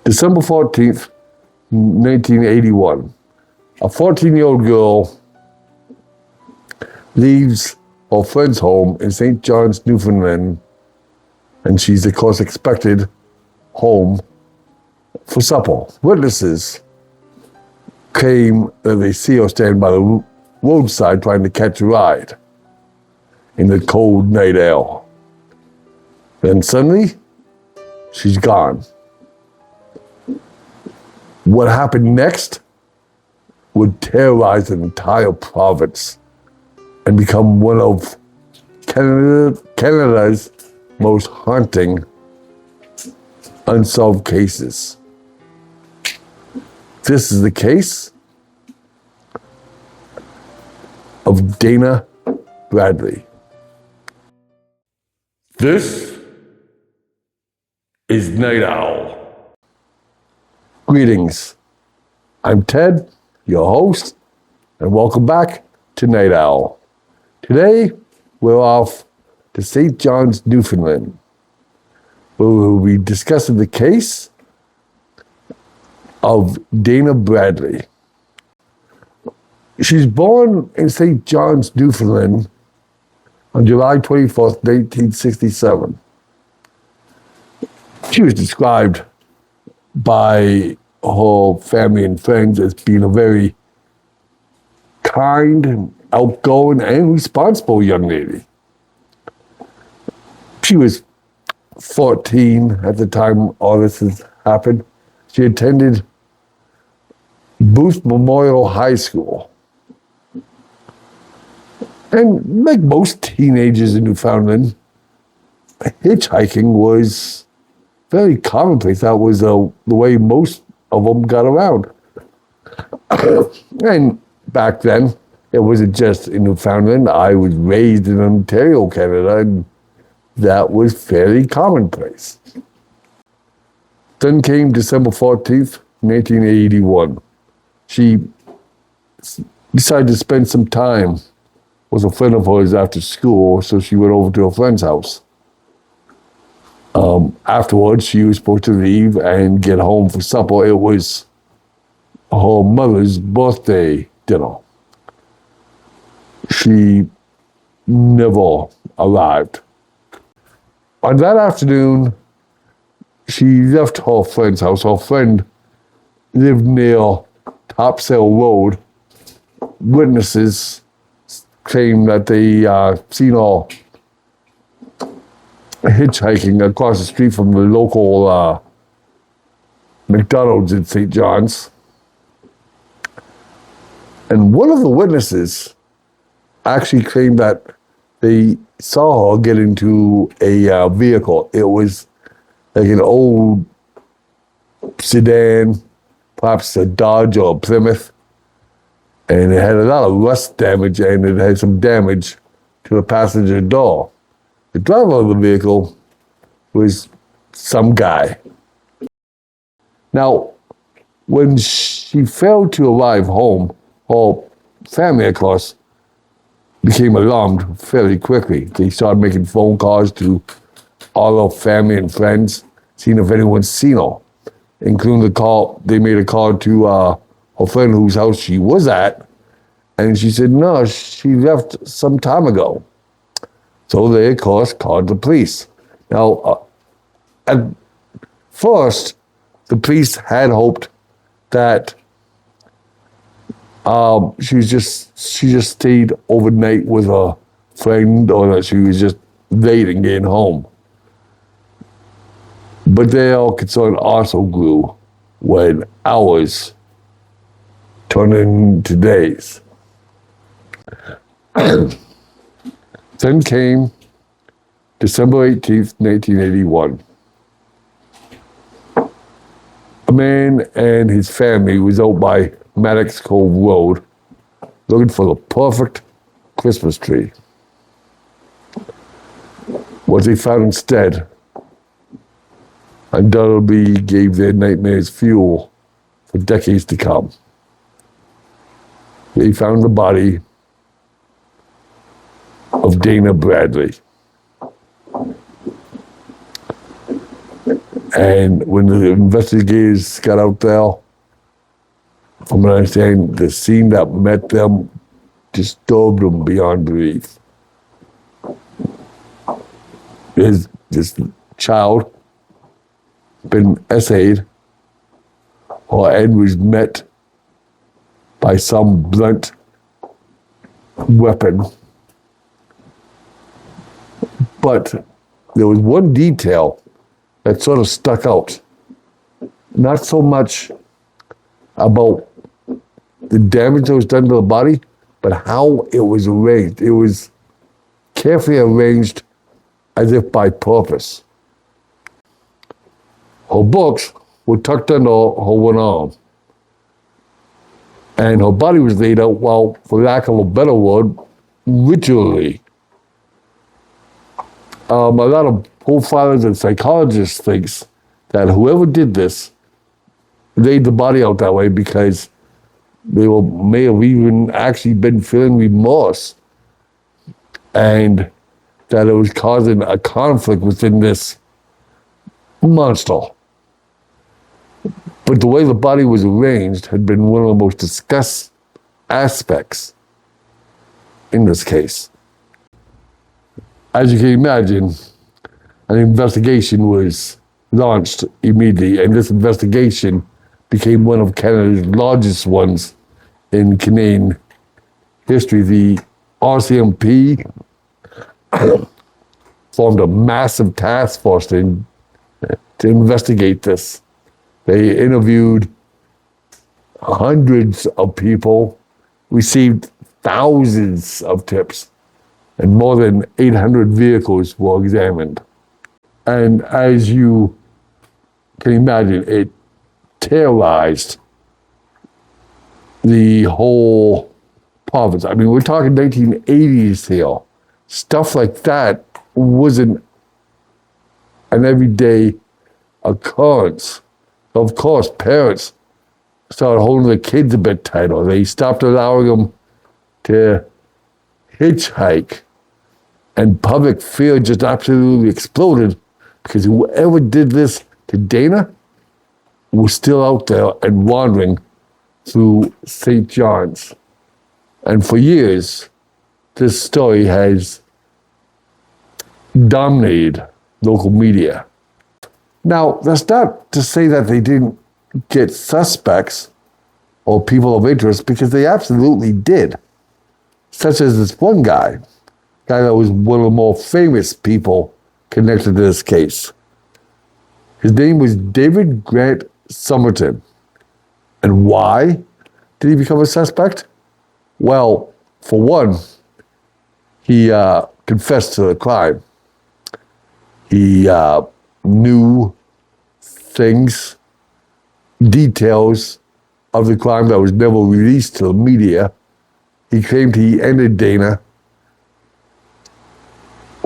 December 14th, 1981. A 14-year-old girl leaves her friend's home in St. John's, Newfoundland, and she's, of course, expected home for supper. Witnesses claim that they see her stand by the roadside trying to catch a ride in the cold night air. Then suddenly, she's gone. What happened next would terrorize the entire province and become one of Canada's most haunting unsolved cases. This is the case of Dana Bradley. This is Night Owl. Greetings. I'm Ted, your host, and welcome back to Night Owl. Today, we're off to St. John's, Newfoundland, where we'll be discussing the case of Dana Bradley. She's born in St. John's, Newfoundland on July 24th, 1967. She was described by her family and friends as being a very kind, outgoing, and responsible young lady. She was 14 at the time all this has happened. She attended Booth Memorial High School. And like most teenagers in Newfoundland, hitchhiking was very commonplace. That was the way most of them got around. And back then, it wasn't just in Newfoundland. I was raised in Ontario, Canada, and that was fairly commonplace. Then came December 14th, 1981. She decided to spend some time with a friend of hers after school, so she went over to a friend's house. Afterwards, she was supposed to leave and get home for supper. It was her mother's birthday dinner. She never arrived. On that afternoon, she left her friend's house. Her friend lived near Topsail Road. Witnesses claim that they seen her hitchhiking across the street from the local McDonald's in St. John's. And one of the witnesses actually claimed that they saw her get into a vehicle. It was like an old sedan, perhaps a Dodge or a Plymouth, and it had a lot of rust damage, and it had some damage to the passenger door. The driver of the vehicle was some guy. Now, when she failed to arrive home, her family, of course, became alarmed fairly quickly. They started making phone calls to all her family and friends, seeing if anyone's seen her, including the call. They made a call to her friend whose house she was at, and she said, no, she left some time ago. So they, of course, called the police. Now, at first, the police had hoped that she just stayed overnight with a friend, or that she was just late and getting home. But their concern also grew when hours turned into days. Then came December 18th, 1981. A man and his family was out by Maddox Cove Road looking for the perfect Christmas tree. What they found instead undoubtedly gave their nightmares fuel for decades to come. They found the body of Dana Bradley. And when the investigators got out there, from what I understand, the scene that met them disturbed them beyond belief. This child been essayed, or Ed was met by some blunt weapon. But there was one detail that sort of stuck out. Not so much about the damage that was done to the body, but how it was arranged. It was carefully arranged as if by purpose. Her books were tucked under her one arm. And her body was laid out, well, for lack of a better word, ritually. A lot of profilers and psychologists thinks that whoever did this laid the body out that way because they may have even actually been feeling remorse, and that it was causing a conflict within this monster. But the way the body was arranged had been one of the most discussed aspects in this case. As you can imagine, an investigation was launched immediately, and this investigation became one of Canada's largest ones in Canadian history. The RCMP formed a massive task force to investigate this. They interviewed hundreds of people, received thousands of tips, and more than 800 vehicles were examined. And as you can imagine, it terrorized the whole province. I mean, we're talking 1980s here. Stuff like that wasn't an everyday occurrence. Of course, parents started holding their kids a bit tighter. They stopped allowing them to hitchhike. And public fear just absolutely exploded because whoever did this to Dana was still out there and wandering through St. John's. And for years, this story has dominated local media. Now, that's not to say that they didn't get suspects or people of interest, because they absolutely did. Such as this one guy that was one of the more famous people connected to this case. His name was David Grant Somerton. And why did he become a suspect? Well, for one, he confessed to the crime. He knew things, details of the crime that was never released to the media. He claimed he ended Dana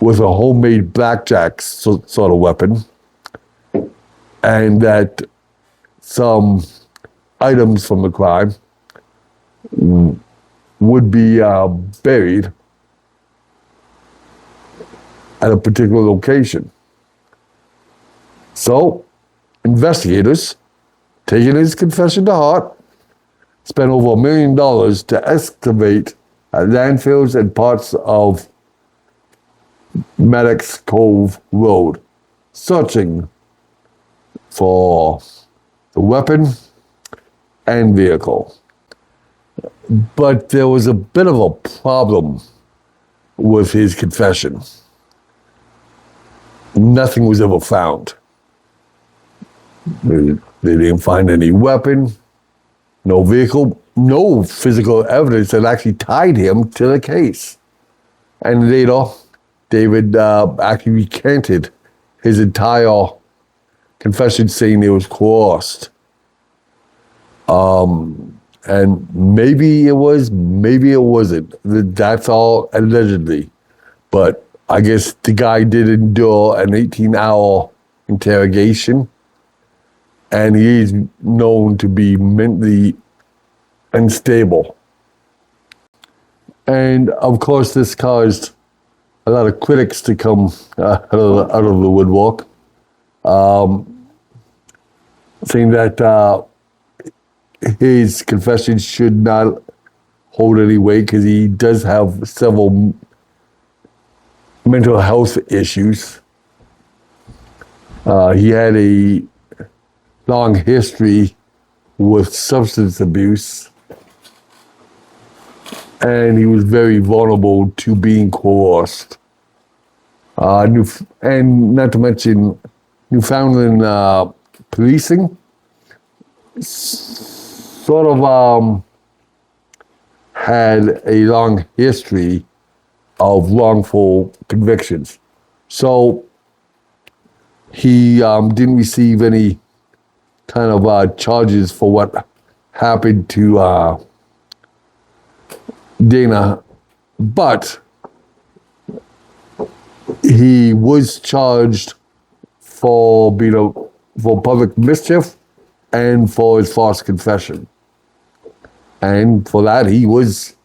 with a homemade blackjack sort of weapon, and that some items from the crime would be buried at a particular location. So, investigators, taking his confession to heart, spent over $1 million to excavate at landfills and parts of Maddox Cove Road, searching for the weapon and vehicle. But there was a bit of a problem with his confession. Nothing was ever found. They didn't find any weapon, no vehicle, no physical evidence that actually tied him to the case. And later, David actually recanted his entire confession, saying it was coerced. And maybe it was, maybe it wasn't. That's all allegedly. But I guess the guy did endure an 18-hour interrogation, and he is known to be mentally unstable. And of course, this caused a lot of critics to come out of the woodwork. saying that his confession should not hold any weight because he does have several mental health issues. He had a long history with substance abuse, and he was very vulnerable to being coerced. And not to mention, Newfoundland policing sort of had a long history of wrongful convictions. So he didn't receive any kind of charges for what happened to Dana, but he was charged for for public mischief and for his false confession. And for that, he was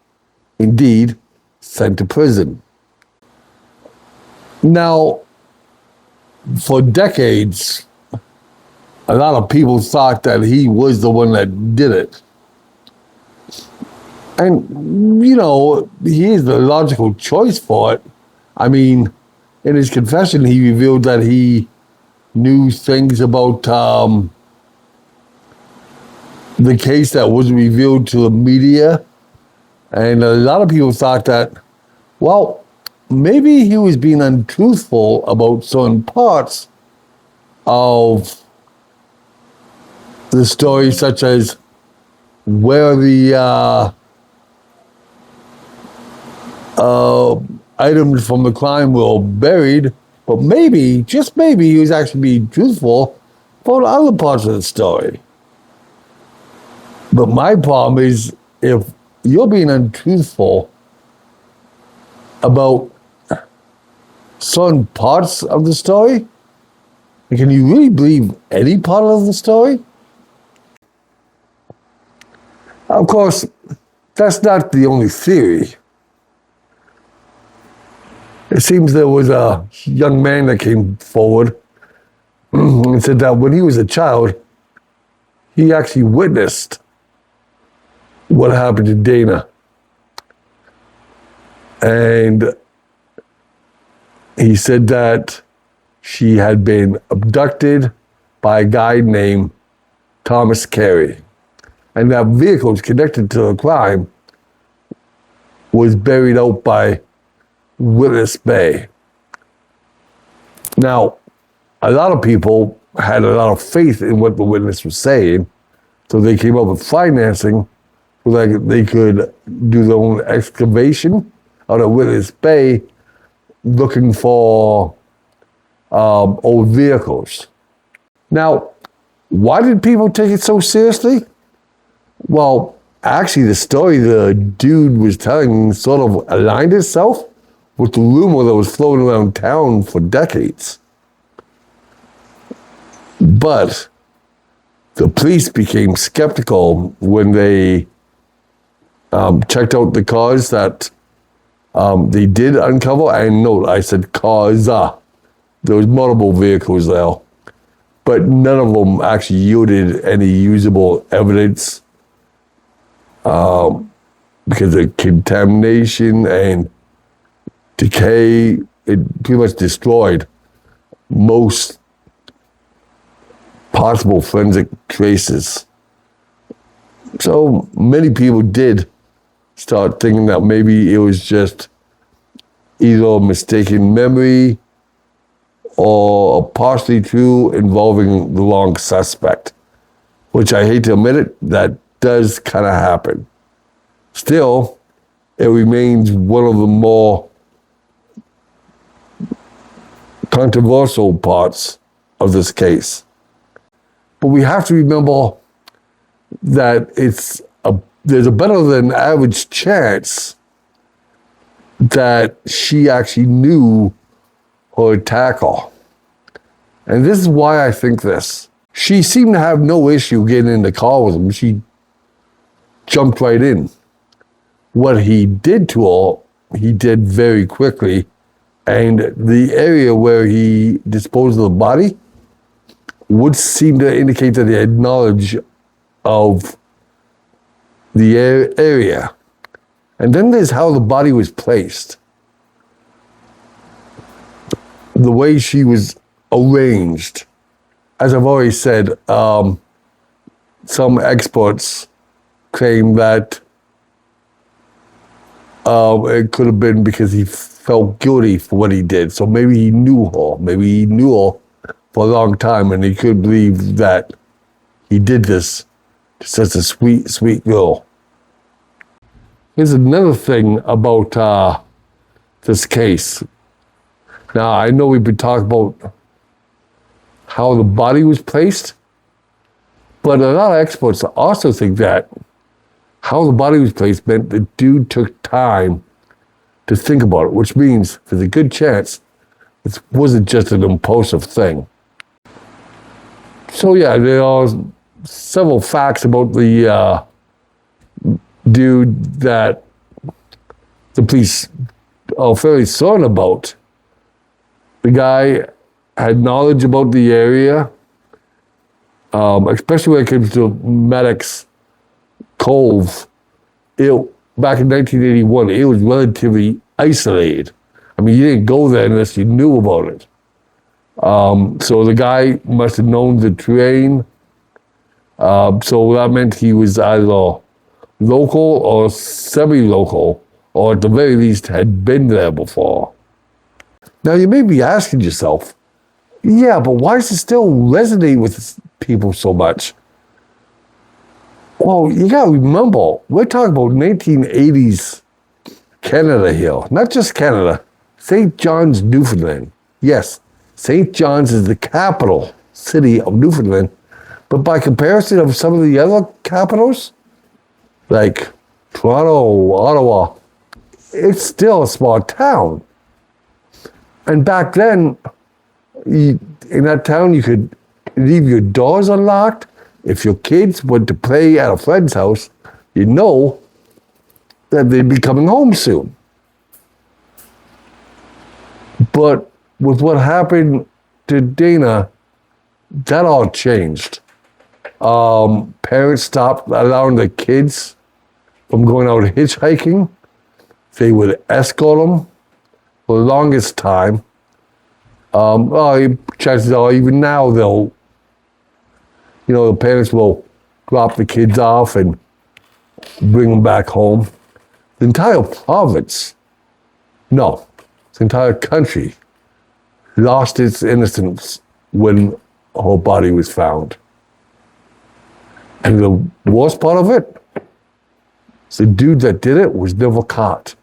indeed sent to prison. Now, for decades, a lot of people thought that he was the one that did it. And, he is the logical choice for it. I mean, in his confession, he revealed that he knew things about the case that wasn't revealed to the media. And a lot of people thought that, well, maybe he was being untruthful about certain parts of the story, such as where the items from the crime were buried, but maybe, just maybe, he was actually being truthful about other parts of the story. But my problem is, if you're being untruthful about certain parts of the story, can you really believe any part of the story? Of course, that's not the only theory. It seems there was a young man that came forward and said that when he was a child, he actually witnessed what happened to Dana. And he said that she had been abducted by a guy named Thomas Carey. And that vehicle connected to the crime was buried out by Witness Bay. Now, a lot of people had a lot of faith in what the witness was saying, so they came up with financing so that they could do their own excavation out at Witness Bay looking for old vehicles. Now, why did people take it so seriously? Well, actually, the story the dude was telling sort of aligned itself with the rumor that was floating around town for decades. But the police became skeptical when they checked out the cars that they did uncover. And note, I said cars. There was multiple vehicles there, but none of them actually yielded any usable evidence because of contamination and decay. It pretty much destroyed most possible forensic traces. So many people did start thinking that maybe it was just either a mistaken memory or partially true involving the wrong suspect, which I hate to admit it, that does kind of happen. Still, it remains one of the more controversial parts of this case. But we have to remember that there's a better than average chance that she actually knew her attacker. And this is why I think this. She seemed to have no issue getting in the car with him. She jumped right in. What he did to her, he did very quickly. And the area where he disposed of the body would seem to indicate that they had knowledge of the area. And then there's how the body was placed. The way she was arranged. As I've already said, some experts claim that it could have been because he felt guilty for what he did. So maybe he knew her. Maybe he knew her for a long time, and he couldn't believe that he did this to such a sweet, sweet girl. Here's another thing about this case. Now, I know we've been talking about how the body was placed, but a lot of experts also think that how the body was placed meant the dude took time to think about it, which means there's a good chance it wasn't just an impulsive thing. So yeah, there are several facts about the dude that the police are fairly certain about. The guy had knowledge about the area, especially when it comes to Maddox Cove. Back in 1981, it was relatively isolated. I mean, you didn't go there unless you knew about it. So the guy must have known the terrain. So that meant he was either local or semi-local, or at the very least had been there before. Now you may be asking yourself, yeah, but why does it still resonate with people so much? Well, you gotta remember, we're talking about 1980s Canada here, not just Canada, St. John's, Newfoundland. Yes, St. John's is the capital city of Newfoundland, but by comparison of some of the other capitals, like Toronto, Ottawa, it's still a small town. And back then, in that town, you could leave your doors unlocked. If your kids went to play at a friend's house, you know that they'd be coming home soon. But with what happened to Dana, that all changed. Parents stopped allowing their kids from going out hitchhiking. They would escort them for the longest time. Chances are, even now, the parents will drop the kids off and bring them back home. The entire province, the entire country lost its innocence when her body was found. And the worst part of it, the dude that did it was never caught.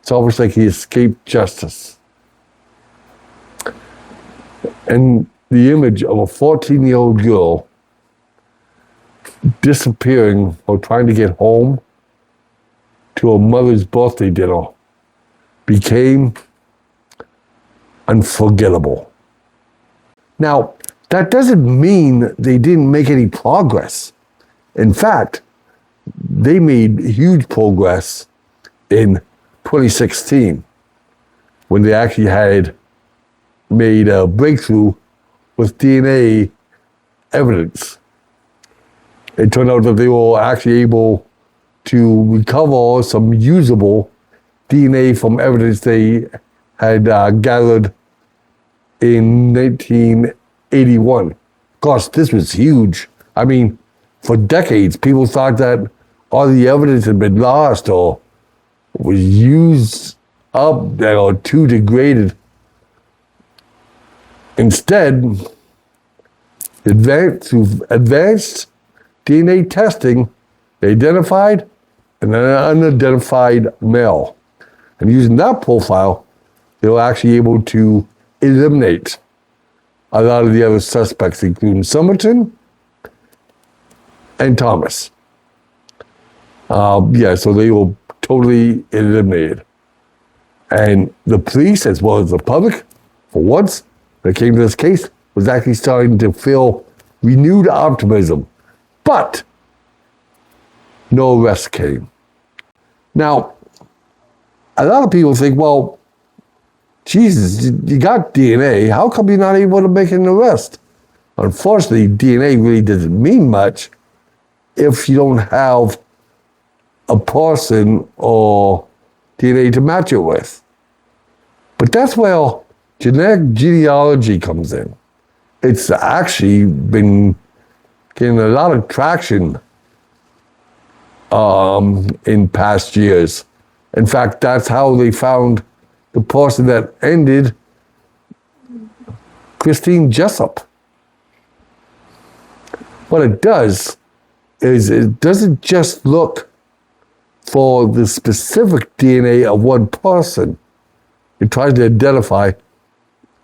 It's almost like he escaped justice. And the image of a 14-year-old girl disappearing or trying to get home to her mother's birthday dinner became unforgettable. Now, that doesn't mean they didn't make any progress. In fact, they made huge progress in 2016 when they actually had made a breakthrough with DNA evidence. It turned out that they were actually able to recover some usable DNA from evidence they had gathered in 1981. Of course, this was huge. I mean, for decades, people thought that all the evidence had been lost or was used up or too degraded. Instead, through advanced DNA testing, they identified an unidentified male. And using that profile, they were actually able to eliminate a lot of the other suspects, including Somerton and Thomas. So they were totally eliminated. And the police, as well as the public, for once, that came to this case, was actually starting to feel renewed optimism. But no arrest came. Now, a lot of people think, well, Jesus, you got DNA. How come you're not able to make an arrest? Unfortunately, DNA really doesn't mean much if you don't have a person or DNA to match it with. But that's where genetic genealogy comes in. It's actually been getting a lot of traction in past years. In fact, that's how they found the person that ended Christine Jessup. What it does is it doesn't just look for the specific DNA of one person. It tries to identify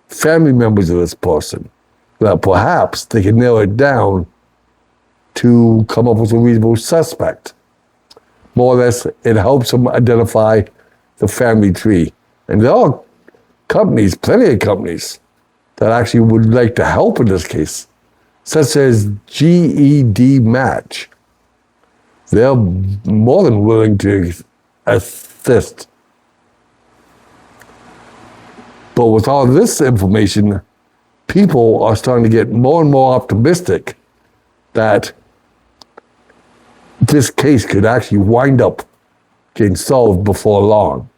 family members of this person. That perhaps they can narrow it down to come up with a reasonable suspect. More or less, it helps them identify the family tree. And there are companies, plenty of companies, that actually would like to help in this case, such as GED Match. They're more than willing to assist. But with all this information, people are starting to get more and more optimistic that this case could actually wind up getting solved before long.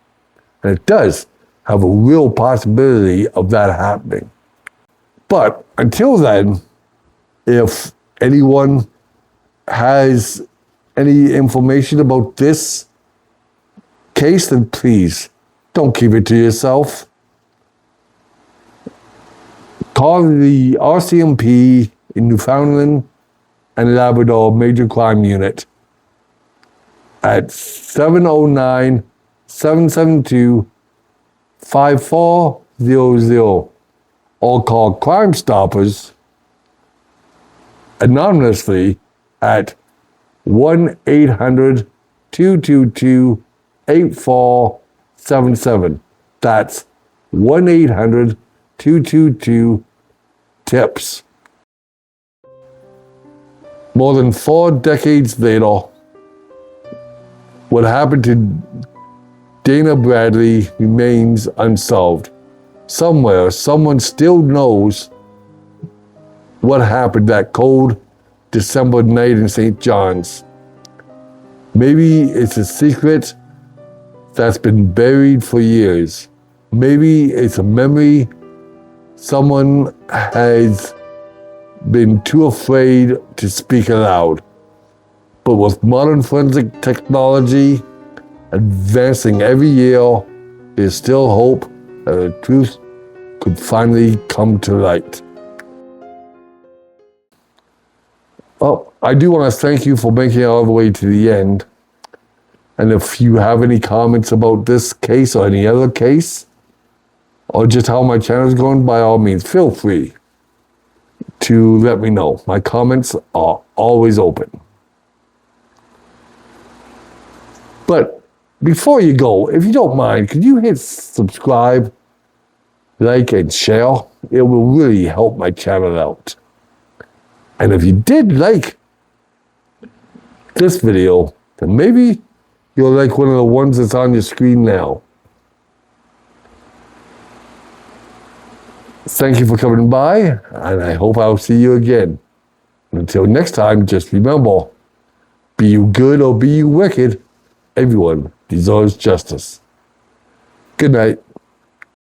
And it does have a real possibility of that happening. But until then, if anyone has any information about this case, then please don't keep it to yourself. Call the RCMP in Newfoundland and Labrador Major Crime Unit at 709-772-5400, or call Crime Stoppers anonymously at 1-800-222-8477. That's 1-800-222-TIPS. More than 4 decades later, what happened to Dana Bradley remains unsolved. Somewhere, someone still knows what happened that cold December night in St. John's. Maybe it's a secret that's been buried for years. Maybe it's a memory someone has been too afraid to speak aloud. But with modern forensic technology advancing every year, there's still hope that the truth could finally come to light. Well, I do want to thank you for making it all the way to the end. And if you have any comments about this case or any other case, or just how my channel is going, by all means, feel free to let me know. My comments are always open. But before you go, if you don't mind, could you hit subscribe, like, and share? It will really help my channel out. And if you did like this video, then maybe you'll like one of the ones that's on your screen now. Thank you for coming by, and I hope I'll see you again. And until next time, just remember, be you good or be you wicked, everyone deserves justice. Good night.